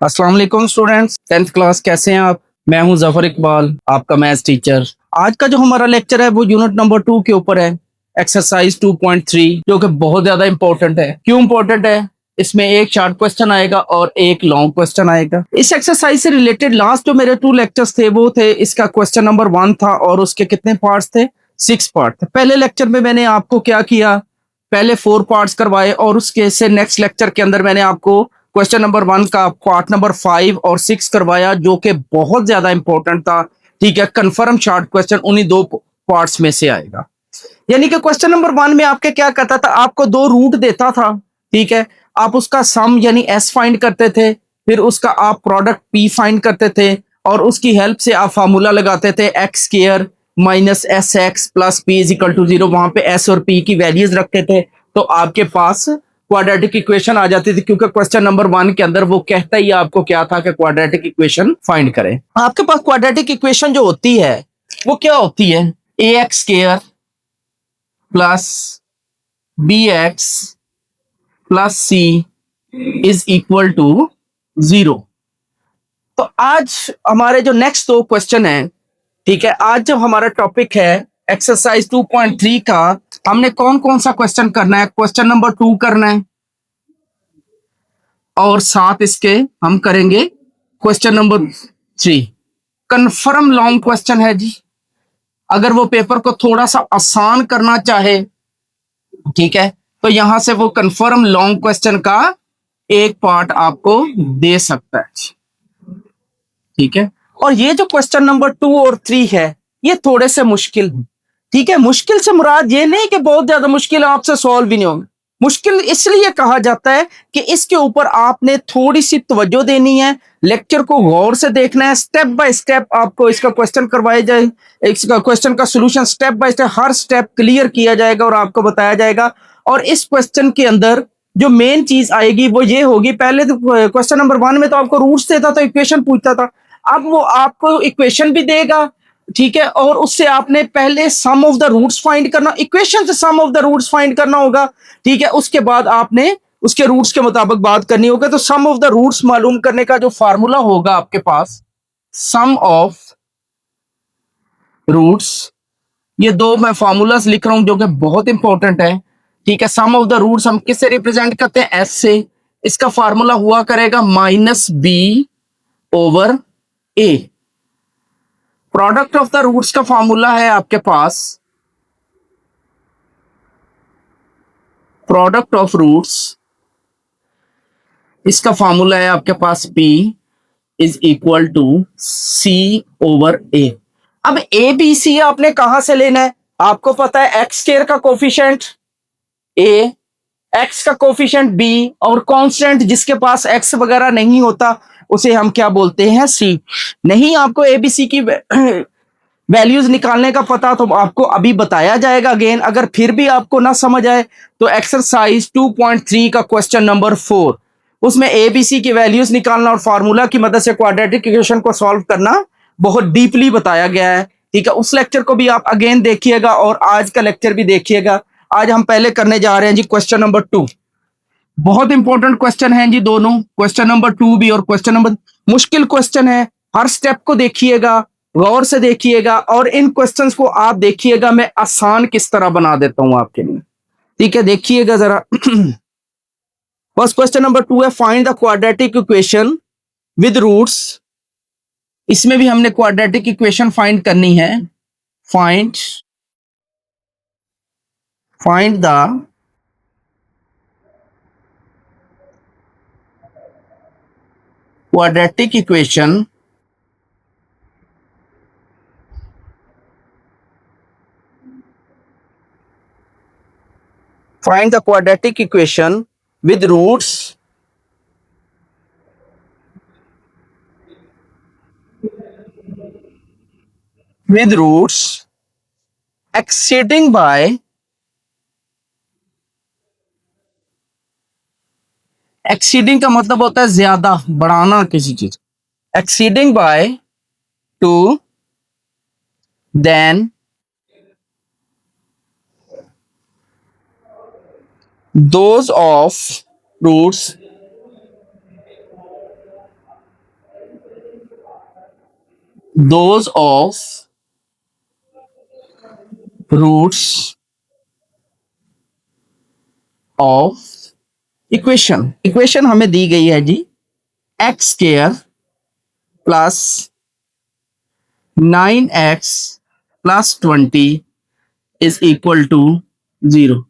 अस्सलाम वालेकुम students, 10th class कैसे हैं आप। मैं हूं जफर इकबाल, आपका मैथ्स टीचर। आज का जो हमारा लेक्चर है वो यूनिट नंबर 2 के ऊपर है, एक्सरसाइज 2.3, जो कि बहुत ज्यादा इंपॉर्टेंट है। क्यों इंपॉर्टेंट है? इसमें एक शॉर्ट क्वेश्चन आएगा और एक लॉन्ग क्वेश्चन आएगा। इस एक्सरसाइज से रिलेटेड लास्ट जो मेरे 2 लेक्चर्स थे वो थे, इसका क्वेश्चन नंबर 1 था और उसके कितने पार्ट्स थे? 6 पार्ट थे। पहले लेक्चर में मैंने आपको क्या किया, पहले 4 पार्ट्स करवाए और उसके से नेक्स्ट लेक्चर के अंदर मैंने आपको क्वेश्चन नंबर 1 का पार्ट नंबर 5 और 6 करवाया, जो कि बहुत ज्यादा इंपॉर्टेंट था। ठीक है, कंफर्म शॉर्ट क्वेश्चन उन्हीं 2 पार्ट्स में से आएगा। यानी कि क्वेश्चन नंबर 1 में आपके क्या करता था, आपको 2 रूट देता था। ठीक है, आप उसका सम यानी एस फाइंड करते थे, फिर उसका आप प्रोडक्ट पी फाइंड करते थे और उसकी हेल्प से आप फार्मूला लगाते थे X square minus S X plus P is equal to 0। वहां पे एस और पी की वैल्यूज रखते थे तो आपके पास क्वाड्रेटिक इक्वेशन आ जाती थी, क्योंकि क्वेश्चन नंबर 1 के अंदर वो कहता ही आपको क्या था कि क्वाड्रेटिक इक्वेशन फाइंड करें। आपके पास क्वाड्रेटिक इक्वेशन जो होती है वो क्या होती है? A x square plus b x plus c is equal to 0। तो आज हमारे जो नेक्स्ट 2 क्वेश्चन है, ठीक है, आज जो हमारा टॉपिक है एक्सरसाइज 2.3 का, हमने कौन कौन सा क्वेश्चन करना है? क्वेश्चन नंबर 2 करना है और साथ इसके हम करेंगे question number 3। Confirm long question है जी। अगर वो पेपर को थोड़ा सा आसान करना चाहे, ठीक है, तो यहां से वो कंफर्म लॉन्ग क्वेश्चन का एक पार्ट आपको दे सकता है। ठीक है, और ये जो क्वेश्चन नंबर 2 और 3 है ये थोड़े से मुश्किल है। ठीक है, मुश्किल से मुराद ये नहीं कि बहुत ज्यादा मुश्किल है, आपसे सॉल्व भी नहीं होंगे। मुश्किल इसलिए कहा जाता है कि इसके ऊपर आपने थोड़ी सी तवज्जो देनी है, लेक्चर को गौर से देखना है, स्टेप बाय स्टेप आपको इसका क्वेश्चन करवाया जाए, इसका क्वेश्चन का solution step by step her step clear किया जाएगा और आपको बताया जाएगा। और इस क्वेश्चन के अंदर जो मेन चीज आएगी वो ये होगी, पहले तो क्वेश्चन नंबर 1 में तो आपको रूट्स देता था, इक्वेशन पूछता था। अब वो आपको इक्वेशन भी देगा, ठीक है, और उससे आपने पहले सम ऑफ द रूट्स फाइंड करना, इक्वेशन से सम ऑफ द रूट्स फाइंड करना होगा। ठीक है, उसके बाद आपने उसके रूट्स के मुताबिक बात करनी होगा। तो सम ऑफ द रूट्स मालूम करने का जो फार्मूला होगा आपके पास, सम ऑफ रूट्स, ये 2 मैं फार्मूलास लिख रहा हूं जो कि बहुत इंपॉर्टेंट है। ठीक है, सम ऑफ द रूट्स हम किससे रिप्रेजेंट करते हैं? एस से। इसका फार्मूला हुआ करेगा minus B over A. Product of the roots का फॉर्मूला है आपके पास, प्रोडक्ट ऑफ रूट्स, इसका फॉर्मूला है आपके पास P is equal to C over A। अब ए बी सी आपने कहां से लेना है? आपको पता है एक्स स्क्वायर का कोफिशिएंट A, एक्स का कोफिशिएंट B और कांस्टेंट जिसके पास एक्स वगैरह नहीं होता उसे हम क्या बोलते हैं? C। नहीं आपको एबीसी की वैल्यूज निकालने का पता तो आपको अभी बताया जाएगा अगेन। अगर फिर भी आपको ना समझ आए तो एक्सरसाइज 2.3 का क्वेश्चन नंबर 4, उसमें एबीसी की वैल्यूज निकालना और फार्मूला की मदद से क्वाड्रेटिक इक्वेशन को सॉल्व करना बहुत डीपली बताया गया है। ठीक है, उस लेक्चर को भी आप अगेन देखिएगा और आज का लेक्चर भी देखिएगा। आज हम पहले करने जा रहे हैं जी क्वेश्चन नंबर 2। बहुत इंपॉर्टेंट क्वेश्चन है जी दोनों, क्वेश्चन नंबर 2 भी और क्वेश्चन नंबर। मुश्किल क्वेश्चन है, हर स्टेप को देखिएगा, गौर से देखिएगा और इन क्वेश्चंस को आप देखिएगा मैं आसान किस तरह बना देता हूं आपके लिए। ठीक है, देखिएगा जरा। फर्स्ट क्वेश्चन नंबर 2 है, find the quadratic equation with roots. इसमें भी हमने क्वाड्रेटिक इक्वेशन फाइंड करनी है। Find find the quadratic equation find the quadratic equation with roots exceeding by exceeding का मतलब होता है ज्यादा, बढ़ाना किसी चीज। exceeding by 2 then those of roots those of roots of equation हमें दी गई है जी x square plus 9x plus 20 is equal to 0।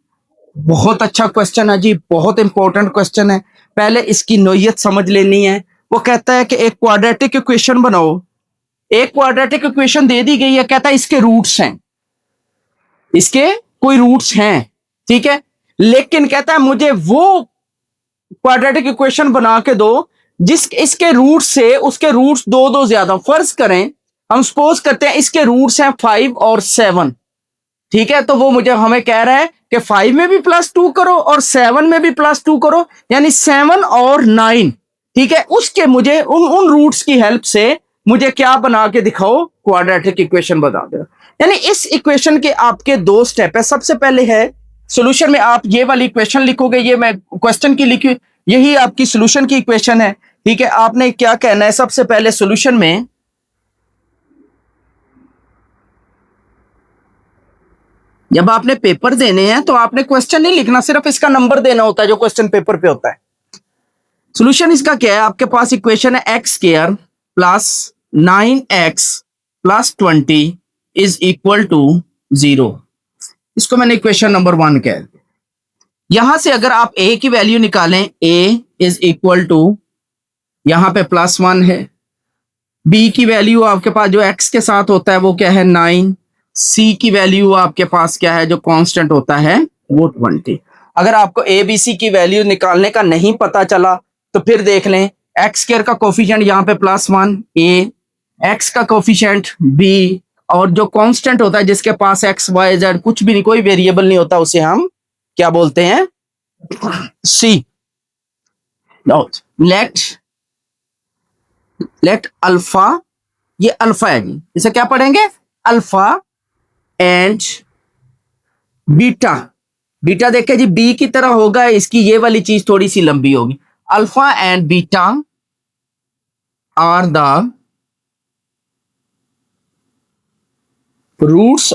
बहुत अच्छा क्वेश्चन है जी, बहुत इंपॉर्टेंट क्वेश्चन है। पहले इसकी नोयत समझ लेनी है। वो कहता है कि एक क्वाड्रेटिक इक्वेशन बनाओ। एक क्वाड्रेटिक इक्वेशन दे दी गई है, कहता है इसके रूट्स हैं, इसके कोई रूट्स हैं, ठीक है। लेकिन कहता है मुझे वो क्वाड्रेटिक इक्वेशन बना के दो जिस इसके रूट से उसके रूट्स दो दो ज्यादा। फर्ज करें, हम सपोज करते हैं इसके रूट्स हैं 5 और 7, ठीक है। तो वो मुझे हमें कह रहा है कि 5 में भी +2 करो और 7 में भी +2 करो, यानी 7 और 9, ठीक है। उसके मुझे उन रूट्स की हेल्प से मुझे क्या बना के दिखाओ, क्वाड्रेटिक इक्वेशन बता दो। यानी इस इक्वेशन के आपके दो स्टेप है। सबसे पहले है सॉल्यूशन में आप ये वाली इक्वेशन लिखोगे, ये मैं क्वेश्चन की लिखी, यही आपकी सॉल्यूशन की इक्वेशन है, ठीक है। आपने क्या कहना है, सबसे पहले सॉल्यूशन में जब आपने पेपर देने हैं तो आपने क्वेश्चन नहीं लिखना, सिर्फ इसका नंबर देना होता है जो क्वेश्चन पेपर पे होता है। सॉल्यूशन इसका क्या है, आपके पास इक्वेशन है X square plus 9x plus 20 is equal to 0। इसको मैंने इक्वेशन नंबर 1 कह दिया। यहां से अगर आप a की वैल्यू निकालें, a इज इक्वल टू, यहां पे +1 है। b की वैल्यू आपके पास जो x के साथ होता है वो क्या है 9। c की वैल्यू आपके पास क्या है जो कांस्टेंट होता है वो 20। अगर आपको a b c की वैल्यू निकालने का नहीं पता चला तो फिर देख लें, एक्स स्क्वायर का कोफिशिएंट यहाँ पे +1 a, x का कोफिशिएंट b, और जो कांस्टेंट होता है जिसके पास x y z कुछ भी नहीं, कोई वेरिएबल नहीं होता, उसे हम क्या बोलते हैं c। लेट अल्फा, ये अल्फा है जी, इसे क्या पढ़ेंगे अल्फा एंड बीटा। बीटा देखे जी बी की तरह होगा, इसकी ये वाली चीज थोड़ी सी लंबी होगी। Alpha and beta are the roots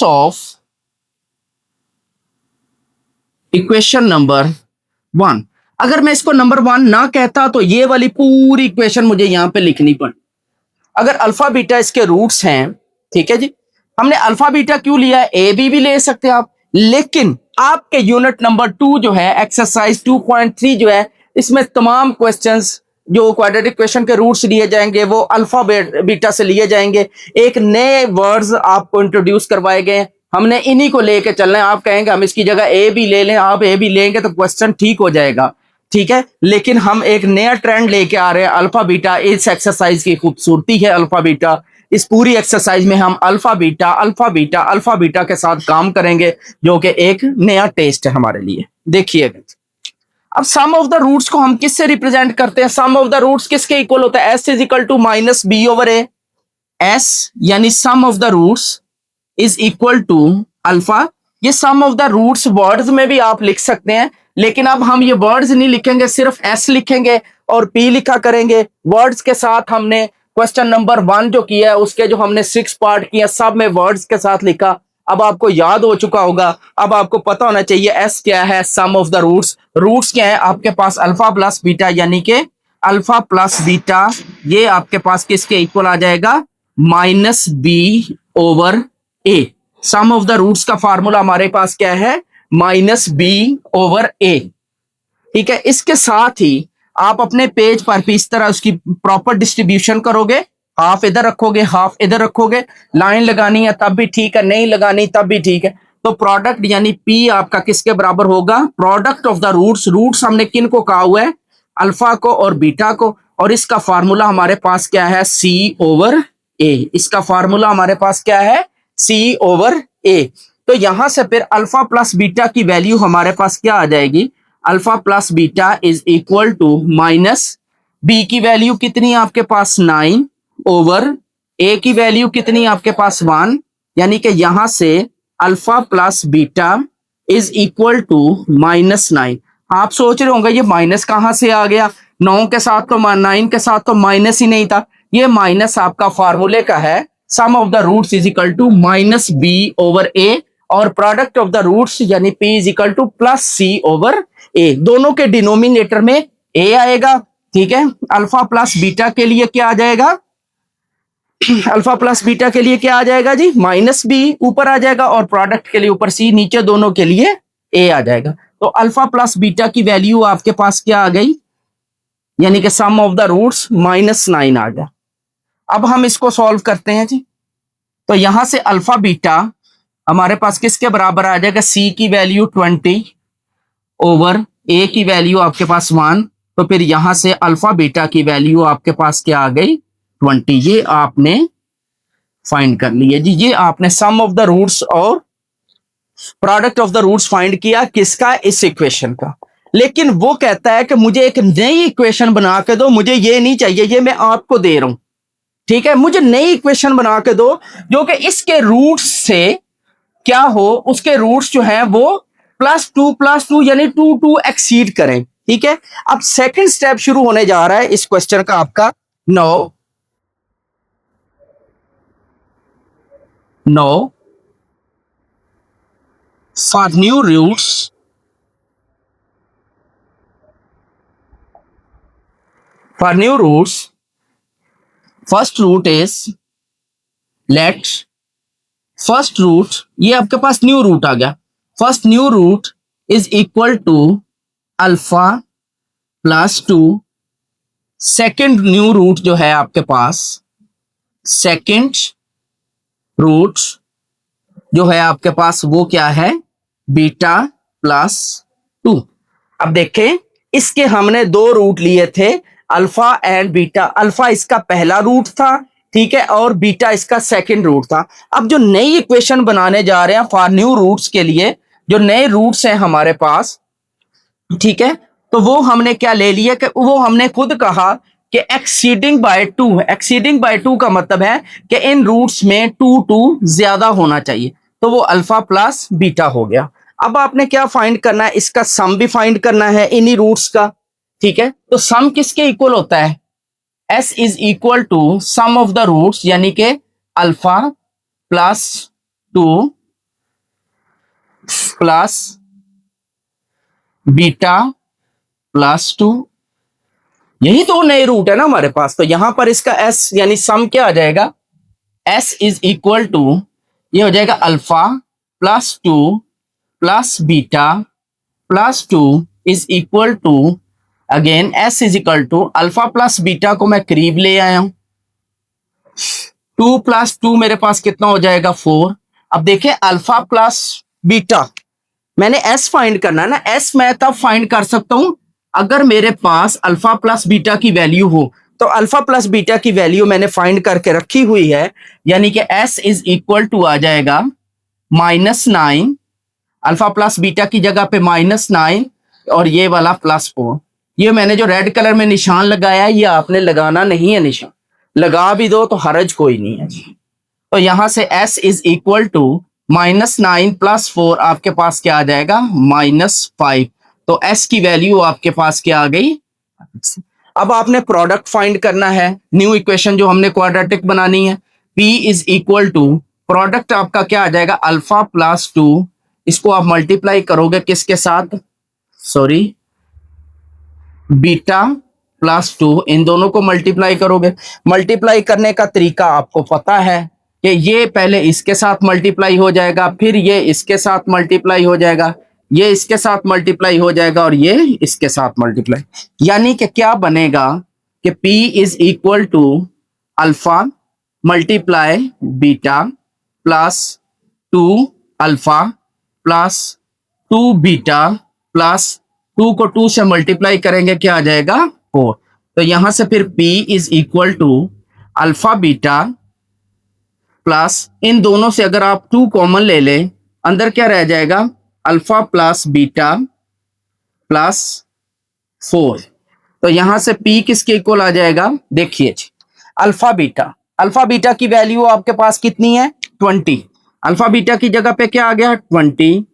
of equation number 1। अगर मैं इसको नंबर 1 ना कहता तो ये वाली पूरी इक्वेशन मुझे यहां पे लिखनी पड़ी। अगर अल्फा बीटा इसके रूट्स हैं, ठीक है जी। हमने अल्फा बीटा क्यों लिया है, ए बी भी ले सकते हैं आप, लेकिन आपके यूनिट नंबर 2 जो है एक्सरसाइज 2.3 जो है, इसमें तमाम क्वेश्चंस जो क्वाड्रेटिक इक्वेशन के रूट्स लिए जाएंगे वो अल्फा बीटा से लिए जाएंगे। एक नए वर्ड्स आपको इंट्रोड्यूस करवाए गए, हमने इन्हीं को लेके चलना है। आप कहेंगे हम इसकी जगह ए भी ले लें, आप ए भी लेंगे तो क्वेश्चन ठीक हो जाएगा, ठीक है। लेकिन हम एक नया ट्रेंड लेके आ रहे हैं अल्फा बीटा। इस एक्सरसाइज की खूबसूरती है अल्फा बीटा। इस पूरी एक्सरसाइज में हम alpha beta alpha beta alpha beta के साथ काम करेंगे, जो कि एक नया टेस्ट है हमारे लिए। देखिएगा, अब सम ऑफ द रूट्स को हम किससे रिप्रेजेंट करते हैं, सम ऑफ द रूट्स किसके इक्वल होता है, s is equal to minus B over a. s यानी sum of the roots is equal to alpha. ये sum of the roots words में भी आप लिख सकते हैं, लेकिन अब हम ये वर्ड्स नहीं लिखेंगे, सिर्फ s लिखेंगे और p लिखा करेंगे। वर्ड्स के साथ हमने क्वेश्चन नंबर 1 जो किया है उसके जो हमने 6 पार्ट किया, सब में वर्ड्स के साथ लिखा। अब आपको याद हो चुका होगा, अब आपको पता होना चाहिए s क्या है, sum of the roots. Roots क्या है आपके पास अल्फा प्लस बीटा, यानी कि अल्फा प्लस बीटा ये आपके पास किसके इक्वल आ जाएगा, -b over a। Sum of the roots का फार्मूला हमारे पास क्या है, -b ओवर a, ठीक है। इसके साथ ही आप अपने पेज पर भी इस तरह उसकी प्रॉपर डिस्ट्रीब्यूशन करोगे, हाफ इधर रखोगे हाफ इधर रखोगे। लाइन लगानी है तब भी ठीक है, नहीं लगानी तब भी ठीक है। तो प्रोडक्ट यानी P आपका किसके बराबर होगा, product of the roots. Roots हमने किन को कहा हुआ है, अल्फा को और बीटा को, और इसका फार्मूला हमारे पास क्या है, C ओवर A। इसका फार्मूला हमारे पास क्या है, C ओवर A। तो यहां से फिर अल्फा प्लस बीटा की वैल्यू हमारे पास क्या आ जाएगी, alpha plus beta is equal to minus B की वैल्यू कितनी है आपके पास 9 ओवर ए की वैल्यू कितनी आपके पास 1, यानी कि यहां से alpha plus beta is equal to -9। आप सोच रहे होंगे ये माइनस कहां से आ गया, 9 के साथ तो 9 के साथ तो माइनस ही नहीं था, ये माइनस आपका फार्मूले का है, sum of the roots is equal to minus B over a, और प्रोडक्ट ऑफ द रूट्स यानी p is equal to plus c over a. दोनों के डिनोमिनेटर में a आएगा, ठीक है। अल्फा प्लस बीटा के लिए क्या आ जाएगा, अल्फा प्लस बीटा के लिए क्या आ जाएगा जी, माइनस बी ऊपर आ जाएगा, और प्रोडक्ट के लिए ऊपर सी, नीचे दोनों के लिए a आ जाएगा। तो अल्फा प्लस बीटा की वैल्यू आपके पास क्या आ गई, यानी कि सम ऑफ द रूट्स -9 आ गया। अब हम इसको सॉल्व करते हैं जी। तो यहां से अल्फा बीटा हमारे पास किसके बराबर आ जाएगा, c की वैल्यू 20 ओवर a की वैल्यू आपके पास 1। तो फिर यहां से अल्फा बीटा की वैल्यू आपके पास क्या आ गई, 20। ये आपने फाइंड कर लिया जी। ये आपने सम ऑफ द रूट्स और product of the roots find किया, किसका, इस इक्वेशन का। लेकिन वो कहता है कि मुझे एक नई इक्वेशन बना के दो, मुझे ये नहीं चाहिए, ये मैं आपको दे रहा हूं, ठीक है। मुझे नई इक्वेशन बना के दो जो कि इसके रूट्स से क्या हो, उसके रूट्स जो है वो +2 यानी 2 एक्सीड करें, ठीक है। अब सेकंड स्टेप शुरू होने जा रहा है इस क्वेश्चन का आपका। Now for new roots, first root is, let first root, ये आपके पास न्यू रूट आ गया, first new root is equal to alpha +2। Second new root जो है आपके पास, सेकेंड रूट जो है आपके पास वो क्या है, बीटा +2। अब देखें, इसके हमने दो रूट लिए थे, अल्फा एंड बीटा। अल्फा इसका पहला रूट था, ठीक है, और बीटा इसका सेकंड रूट था। अब जो नई इक्वेशन बनाने जा रहे हैं फॉर न्यू रूट्स के लिए, जो नए रूट्स हैं हमारे पास, ठीक है, तो वो हमने क्या ले लिया कि वो हमने खुद कहा कि एक्सीडिंग बाय 2। एक्सीडिंग बाय 2 का मतलब है कि इन रूट्स में 2 ज्यादा होना चाहिए, तो वो अल्फा प्लस बीटा हो गया। अब आपने क्या फाइंड करना है, इसका सम भी फाइंड करना है इन्हीं रूट्स का, ठीक है। तो सम किसके इक्वल होता है, s is equal to sum of the roots, यानी कि अल्फा +2 प्लस बीटा +2। यही तो नए रूट है ना हमारे पास। तो यहां पर इसका s यानी सम क्या आ जाएगा, s इज इक्वल टू, ये हो जाएगा alpha +2 plus beta +2 is equal to, again s is equal to alpha plus beta को मैं करीब ले आया हूं, 2 + 2 मेरे पास कितना हो जाएगा, 4। अब देखें अल्फा प्लस बीटा, मैंने s फाइंड करना है ना। s मैं तब फाइंड कर सकता हूं अगर मेरे पास अल्फा प्लस बीटा की वैल्यू हो। तो अल्फा प्लस बीटा की वैल्यू मैंने फाइंड करके रखी हुई है, यानी कि s इज इक्वल टू आ जाएगा -9, अल्फा प्लस बीटा की जगह पे -9 और ये वाला +4। ये मैंने जो रेड कलर में निशान लगाया है, ये आपने लगाना नहीं है निशान, लगा भी दो तो हरज कोई नहीं है। तो यहां से s इज इक्वल टू -9 + 4 आपके पास क्या आ जाएगा, -5। तो s की वैल्यू आपके पास क्या आ गई। अब आपने प्रोडक्ट फाइंड करना है, न्यू इक्वेशन जो हमने क्वाड्रेटिक बनानी है। p is equal to, product आपका क्या आ जाएगा, अल्फा +2, इसको आप मल्टीप्लाई करोगे किसके साथ, सॉरी बीटा +2, इन दोनों को मल्टीप्लाई करोगे। मल्टीप्लाई करने का तरीका आपको पता है कि ये पहले इसके साथ मल्टीप्लाई हो जाएगा, फिर ये इसके साथ मल्टीप्लाई हो जाएगा, ये इसके साथ मल्टीप्लाई हो जाएगा, और ये इसके साथ मल्टीप्लाई। यानी कि क्या बनेगा कि p is equal to alpha multiply beta +2 alpha +2 beta +2 को 2 से मल्टीप्लाई करेंगे, क्या आ जाएगा, 4। तो यहां से फिर p is equal to alpha beta plus, इन दोनों से अगर आप 2 कॉमन ले लें, अंदर क्या रह जाएगा, अल्फा प्लस बीटा +4। तो यहां से p किसके इक्वल आ जाएगा, देखिए अल्फा बीटा की वैल्यू आपके पास कितनी है, 20। अल्फा बीटा की जगह पे क्या आ गया, 20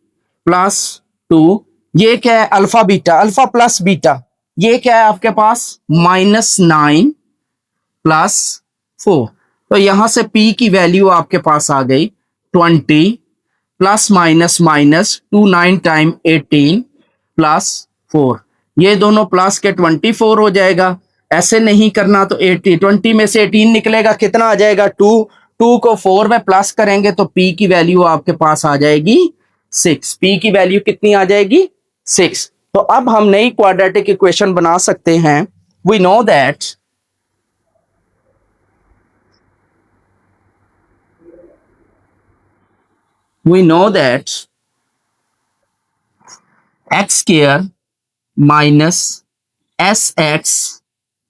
+2। ये क्या है, अल्फा प्लस बीटा, ये क्या है आपके पास, -9 + 4। तो यहां से p की वैल्यू आपके पास आ गई 20 plus minus minus 2 9 time 18 plus 4। ये दोनों प्लस के 24 हो जाएगा। ऐसे नहीं करना तो 80 20 में से 18 निकलेगा, कितना आ जाएगा 2। 2 को 4 में प्लस करेंगे तो p की वैल्यू आपके पास आ जाएगी 6। p की वैल्यू कितनी आ जाएगी 6। तो अब हम नई क्वाड्रेटिक इक्वेशन बना सकते हैं। We know that x square minus S X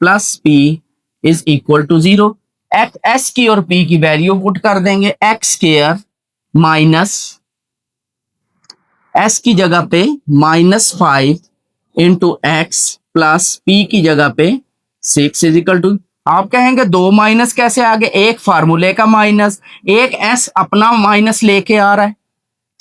plus P is equal to 0। S की और पी की वैल्यू पुट कर देंगे। एक्स स्क्वायर माइनस एस की जगह पे -5 इंटू एक्स प्लस पी की जगह पे 6 इज इक्वल टू। आप कहेंगे दो माइनस कैसे आ गए, एक फार्मूले का माइनस, एक एस अपना माइनस लेके आ रहा है।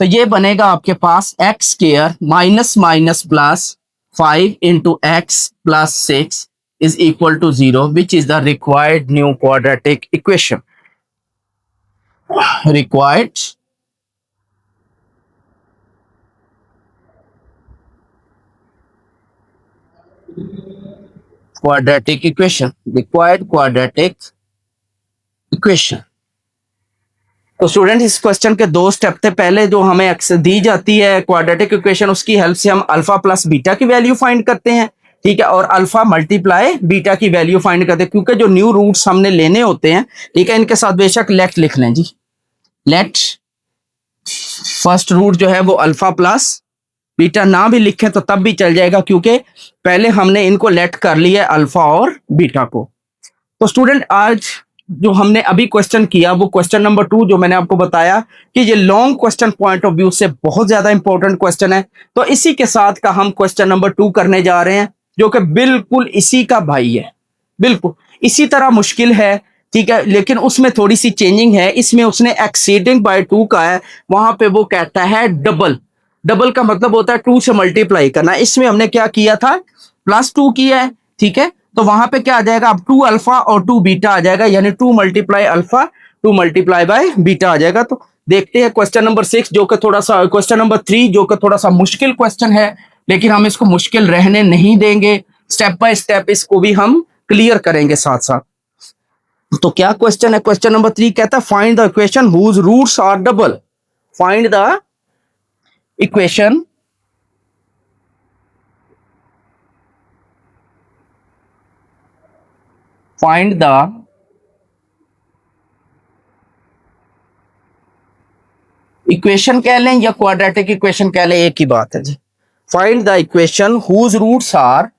तो ये बनेगा आपके पास x square minus minus plus 5 into x plus 6 is equal to 0, which is the required new quadratic equation. Required quadratic equation. Required quadratic equation. तो स्टूडेंट इस क्वेश्चन के दो स्टेप थे। पहले जो हमें अक्सर दी जाती है क्वाड्रेटिक इक्वेशन, उसकी हेल्प से हम अल्फा प्लस बीटा की वैल्यू फाइंड करते हैं, ठीक है, और अल्फा मल्टीप्लाई बीटा की वैल्यू फाइंड करते हैं। क्योंकि जो न्यू रूट्स हमने लेने होते हैं, ठीक है, इनके साथ बेशक लेट लिख लें जी। लेट फर्स्ट रूट जो है वो अल्फा प्लस बीटा, ना भी लिखें तो तब भी चल जाएगा, क्योंकि पहले हमने इनको लेट कर लिया अल्फा और बीटा को। तो स्टूडेंट आज जो हमने अभी क्वेश्चन किया वो क्वेश्चन नंबर 2, जो मैंने आपको बताया कि ये long question point of view से बहुत ज्यादा इंपॉर्टेंट क्वेश्चन है। तो इसी के साथ का हम क्वेश्चन नंबर 2 करने जा रहे हैं, जो कि बिल्कुल इसी का भाई है, बिल्कुल इसी तरह मुश्किल है, ठीक है, लेकिन उसमें थोड़ी सी चेंजिंग है। इसमें उसने एक्सीडिंग बाय 2 का है, वहां पे वो कहता है डबल। डबल का मतलब होता है 2 से मल्टीप्लाई करना। इसमें हमने क्या किया था, +2 किया है, ठीक है। तो वहां पे क्या आ जाएगा, अब 2 अल्फा और 2 बीटा आ जाएगा, यानी 2 multiply alpha 2 multiply by beta आ जाएगा। तो देखते हैं क्वेश्चन नंबर 6, जो कि थोड़ा सा, क्वेश्चन नंबर 3 जो कि थोड़ा सा मुश्किल क्वेश्चन है, लेकिन हम इसको मुश्किल रहने नहीं देंगे। स्टेप बाय स्टेप इसको भी हम क्लियर करेंगे साथ साथ। तो क्या क्वेश्चन है, क्वेश्चन नंबर 3 कहता है find the equation whose roots are double. Find the equation find the equation कह लें या क्वाड्रेटिक इक्वेशन कह लें, एक ही बात है जी। Find the equation whose roots are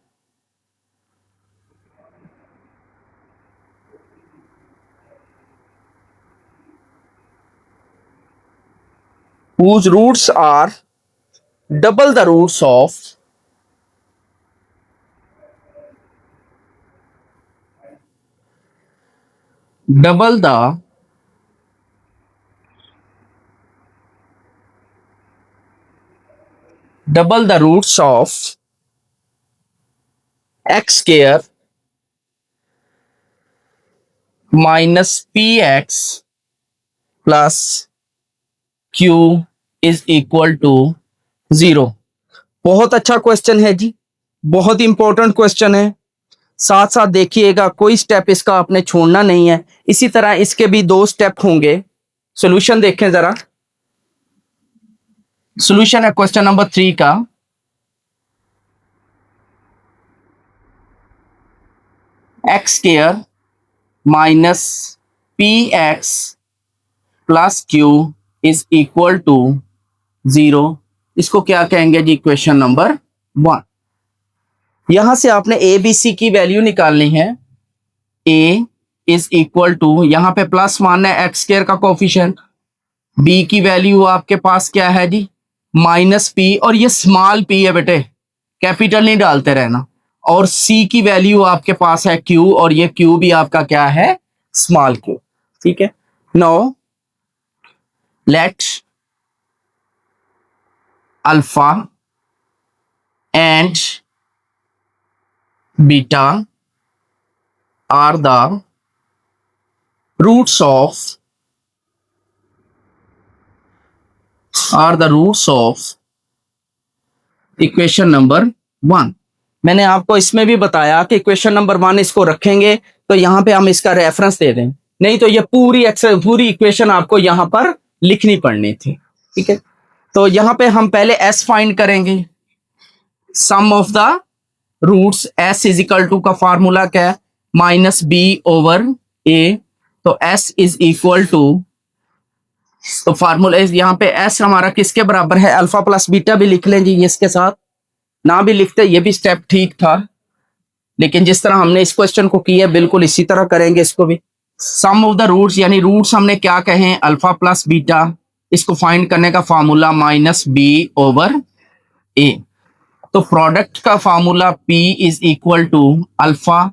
whose roots are double the roots of double the double the roots of x square minus px plus q is equal to 0। बहुत अच्छा क्वेश्चन है जी, बहुत इंपॉर्टेंट क्वेश्चन है। साथ साथ देखिएगा, कोई step इसका आपने छोड़ना नहीं है। इसी तरह इसके भी 2 स्टेप होंगे। सॉल्यूशन देखें जरा। सॉल्यूशन है क्वेश्चन नंबर 3 का, X square minus P X plus Q is equal to 0। इसको क्या कहेंगे जी, इक्वेशन नंबर 1। यहां से आपने ए बी सी की वैल्यू निकालनी है। ए इज इक्वल टू, यहां पे प्लस मानना है एक्स स्क्वायर का कोफिशिएंट। बी की वैल्यू आपके पास क्या है जी, माइनस पी, और ये स्मॉल पी है बेटे, कैपिटल नहीं डालते रहना। और सी की वैल्यू आपके पास है क्यू, और ये क्यू भी आपका क्या है, स्मॉल क्यू, ठीक है। Now let alpha and beta are the roots of are the roots of equation number 1। मैंने आपको इसमें भी बताया कि इक्वेशन नंबर 1 इसको रखेंगे तो यहां पे हम इसका रेफरेंस दे दें, नहीं तो ये पूरी इक्वेशन आपको यहां पर लिखनी पड़नी थी। ठीक है, तो यहां पे हम पहले एस फाइंड करेंगे, sum of the roots. S is equal to का फार्मूला क्या है, माइनस बी ओवर ए। तो एस इज इक्वल टू, तो फार्मूला यहाँ पे एस हमारा किसके बराबर है, अल्फा प्लस बीटा भी लिख लें जी इसके साथ, ना भी लिखते ये भी स्टेप ठीक था, लेकिन जिस तरह हमने इस क्वेश्चन को किया बिल्कुल इसी तरह करेंगे इसको भी। सम ऑफ द रूट्स, यानी रूट्स हमने क्या कहे, अल्फा प्लस बीटा, इसको फाइंड करने का फार्मूला माइनस बी ओवर ए। तो प्रोडक्ट का formula P is equal to alpha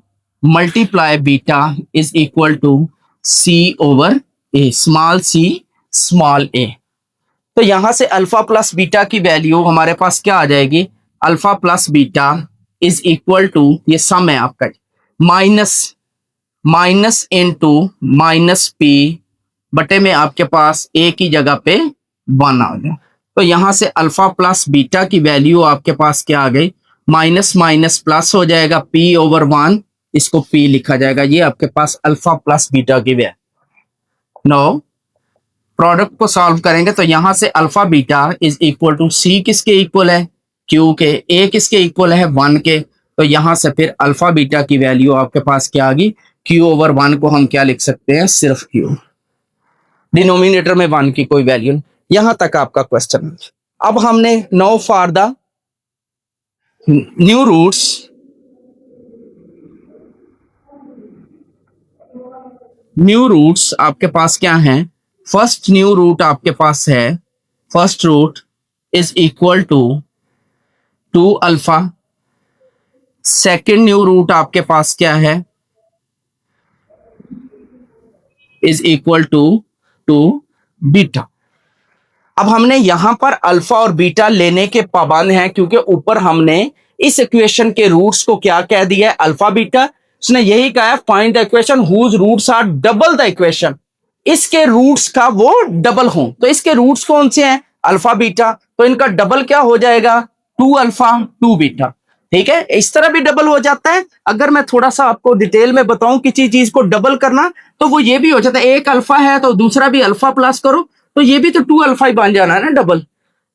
multiply beta is equal to C over A, small c small a। तो यहां से अल्फा प्लस बीटा की वैल्यू हमारे पास क्या आ जाएगी, alpha plus beta is equal to, ये सम है आपका, माइनस इनटू माइनस पी बटे में आपके पास a की जगह पे 1 आ गया। तो यहां से अल्फा प्लस बीटा की वैल्यू आपके पास क्या आ गई, माइनस माइनस प्लस हो जाएगा, p ओवर 1, इसको p लिखा जाएगा। ये आपके पास अल्फा प्लस बीटा की वैल्यू। नो प्रोडक्ट को सॉल्व करेंगे तो यहां से alpha beta is equal to c किसके इक्वल है, क्यू के, ए किसके इक्वल है 1 के। तो यहां से फिर अल्फा बीटा की वैल्यू आपके पास क्या आ गई, क्यू ओवर 1 को हम क्या लिख सकते हैं, सिर्फ क्यू, डिनोमिनेटर में 1 की कोई वैल्यू। यहां तक आपका क्वेश्चन। अब हमने now for the new roots, new roots आपके पास क्या है, फर्स्ट न्यू रूट आपके पास है, first root is equal to 2 alpha. Second new root आपके पास क्या है, इज इक्वल टू 2 बीटा। अब हमने यहां पर अल्फा और बीटा लेने के पाबंद हैं, क्योंकि ऊपर हमने इस इक्वेशन के रूट्स को क्या कह दिया है, अल्फा बीटा। उसने यही कहा है find the equation whose roots are double the equation, इसके रूट्स का वो डबल हो। तो इसके रूट्स कौन से हैं, अल्फा बीटा, तो इनका डबल क्या हो जाएगा, 2 अल्फा 2 बीटा। ठीक है, इस तरह भी डबल हो जाता है। अगर मैं थोड़ा सा आपको डिटेल में बताऊं किसी चीज को डबल करना, तो वो ये भी हो जाता है, एक अल्फा है तो दूसरा भी अल्फा प्लस करो, तो ये भी तो 2 अल्फा ही बन जाना है ना डबल।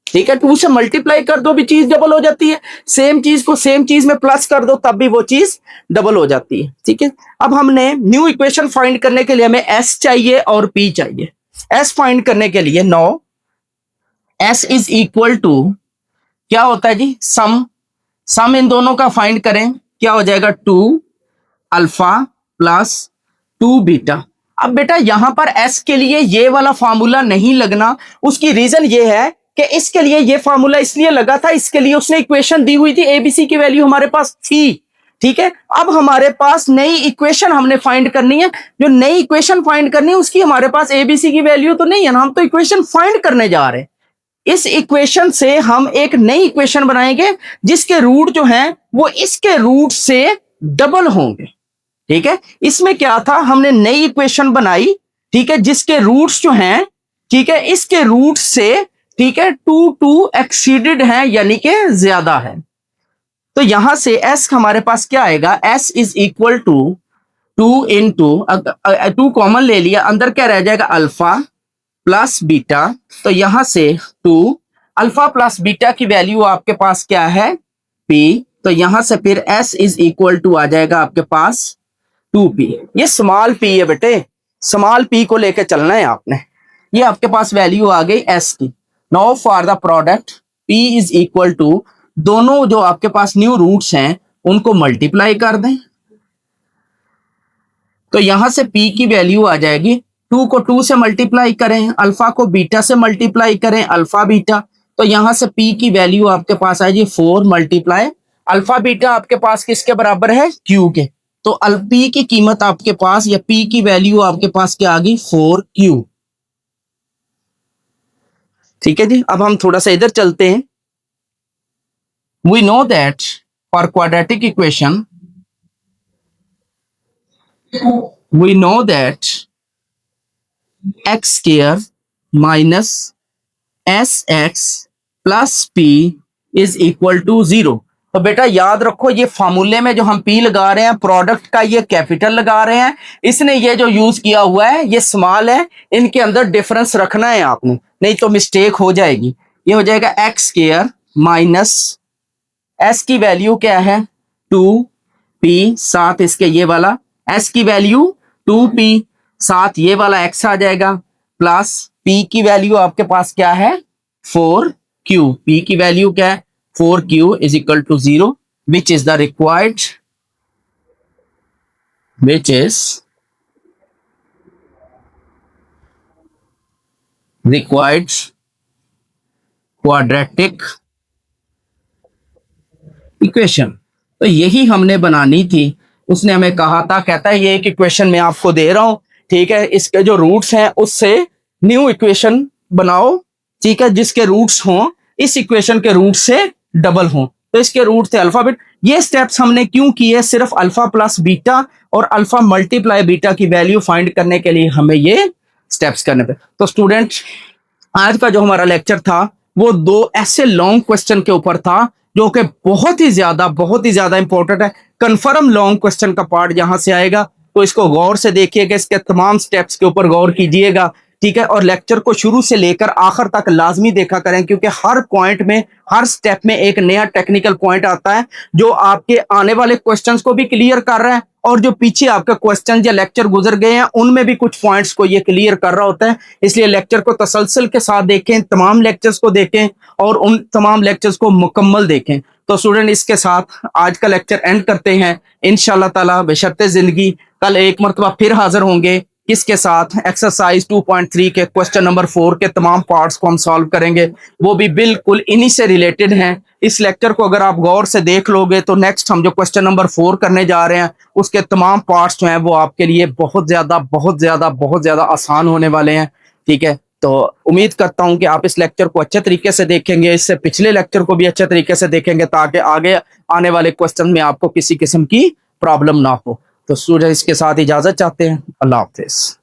ठीक है, 2 से मल्टीप्लाई कर दो भी चीज डबल हो जाती है, सेम चीज को सेम चीज में प्लस कर दो तब भी वो चीज डबल हो जाती है। ठीक है, अब हमने न्यू इक्वेशन फाइंड करने के लिए हमें एस चाहिए और पी चाहिए। एस फाइंड करने के लिए now S is equal to क्या होता है जी, सम। सम इन दोनों का फाइंड करें, क्या हो जाएगा, 2 अल्फा प्लस 2 बीटा। अब बेटा यहां पर एस के लिए ये वाला फार्मूला नहीं लगना, उसकी रीजन ये है कि इसके लिए ये फार्मूला इसलिए लगा था, इसके लिए उसने इक्वेशन दी हुई थी, एबीसी की वैल्यू हमारे पास थी। ठीक है, अब हमारे पास नई इक्वेशन हमने फाइंड करनी है, जो नई इक्वेशन फाइंड करनी है उसकी हमारे पास एबीसी की वैल्यू तो नहीं है ना, हम तो इक्वेशन फाइंड करने जा रहे हैं। इस इक्वेशन से हम एक नई इक्वेशन बनाएंगे जिसके रूट जो हैं वो इसके रूट से डबल होंगे। ठीक है, इसमें क्या था, हमने नई इक्वेशन बनाई, ठीक है, जिसके रूट्स जो हैं, ठीक है, इसके रूट से, ठीक है, 2 एक्सीडेड हैं, यानी कि ज्यादा है। तो यहां से एस हमारे पास क्या आएगा, S is equal to 2 into 2 common ले लिया, अंदर क्या रह जाएगा, अल्फा प्लस बीटा। तो यहां से 2 अल्फा प्लस बीटा की वैल्यू आपके पास क्या है, पी। तो यहां से फिर एस इज इक्वल टू आ जाएगा आपके पास 2p। ये स्मॉल पी है बेटे, स्मॉल पी को लेकर चलना है आपने। ये आपके पास वैल्यू आ गई एस की। Now for the product p is equal to, दोनों जो आपके पास न्यू रूट्स हैं उनको मल्टीप्लाई कर दें, तो यहां से p की वैल्यू आ जाएगी, 2 को 2 से मल्टीप्लाई करें, अल्फा को बीटा से मल्टीप्लाई करें, अल्फा बीटा। तो यहां से p की वैल्यू आपके पास आएगी 4 मल्टीप्लाई अल्फा बीटा, आपके पास किसके बराबर है, q के। तो p की कीमत आपके पास, या p की वैल्यू आपके पास क्या आ गई, 4q। ठीक है जी, अब हम थोड़ा सा इधर चलते हैं। We know that for quadratic equation, we know that X square minus S X plus P is equal to zero. तो बेटा याद रखो, ये फार्मूले में जो हम पी लगा रहे हैं प्रोडक्ट का, ये कैपिटल लगा रहे हैं, इसने ये जो यूज किया हुआ है ये स्मॉल है, इनके अंदर डिफरेंस रखना है आपने, नहीं तो मिस्टेक हो जाएगी। ये हो जाएगा एक्स स्क्वायर माइनस एस की वैल्यू क्या है 2p, साथ इसके ये वाला एस की वैल्यू 2p, साथ ये वाला एक्स आ जाएगा, प्लस p की वैल्यू आपके पास क्या है 4q, p की वैल्यू क्या है 4q is equal to 0, which is the required, which is required quadratic equation. तो यही हमने बनानी थी, उसने हमें कहा था, कहता है ये एक इक्वेशन मैं आपको दे रहा हूं, ठीक है, इसके जो रूट्स हैं उससे न्यू इक्वेशन बनाओ, ठीक है, जिसके रूट्स हों इस इक्वेशन के रूट से डबल हों, तो इसके रूट थे अल्फाबेट। ये स्टेप्स हमने क्यों किए, सिर्फ अल्फा प्लस बीटा और अल्फा मल्टीप्लाई बीटा की वैल्यू फाइंड करने के लिए हमें ये स्टेप्स करने पे। तो स्टूडेंट आज का जो हमारा लेक्चर था वो दो ऐसे लॉन्ग क्वेश्चन के ऊपर था जो कि बहुत ही ज्यादा इंपॉर्टेंट है। कंफर्म लॉन्ग क्वेश्चन का पार्ट यहां से आएगा, तो इसको गौर से देखिएगा, इसके तमाम स्टेप्स के ऊपर गौर कीजिएगा, ठीक है, और लेक्चर को शुरू से लेकर आखिर तक लाजमी देखा करें, क्योंकि हर पॉइंट में, हर स्टेप में एक नया टेक्निकल पॉइंट आता है जो आपके आने वाले क्वेश्चंस को भी क्लियर कर रहा है, और जो पीछे आपके क्वेश्चन या लेक्चर गुजर गए हैं उनमें भी कुछ पॉइंट्स को ये क्लियर कर रहा होता है। इसलिए लेक्चर को तसलसल के साथ देखें, तमाम लेक्चर्स को देखें और उन तमाम लेक्चर्स को मुकम्मल देखें। तो स्टूडेंट इसके साथ आज का लेक्चर एंड करते हैं, इंशाल्लाह ताला बेशर्ते जिंदगी कल एक मरतबा फिर हाजिर होंगे, किसके साथ, एक्सरसाइज 2.3 के क्वेश्चन नंबर 4 के तमाम पार्ट्स को हम सॉल्व करेंगे, वो भी बिल्कुल इन्हीं से रिलेटेड हैं। इस लेक्चर को अगर आप गौर से देख लोगे तो नेक्स्ट हम जो क्वेश्चन नंबर 4 करने जा रहे हैं उसके तमाम पार्ट्स जो हैं वो आपके लिए बहुत ज्यादा आसान होने वाले हैं, ठीक है। तो उम्मीद करता हूं कि आप इस लेक्चर को अच्छे तरीके से देखेंगे, इससे पिछले लेक्चर को भी अच्छे तरीके से देखेंगे, ताकि आगे आने वाले क्वेश्चन में आपको किसी किस्म की प्रॉब्लम ना हो। तो स्टूडेंट इसके साथ इजाजत चाहते हैं, अल्लाह हाफिज।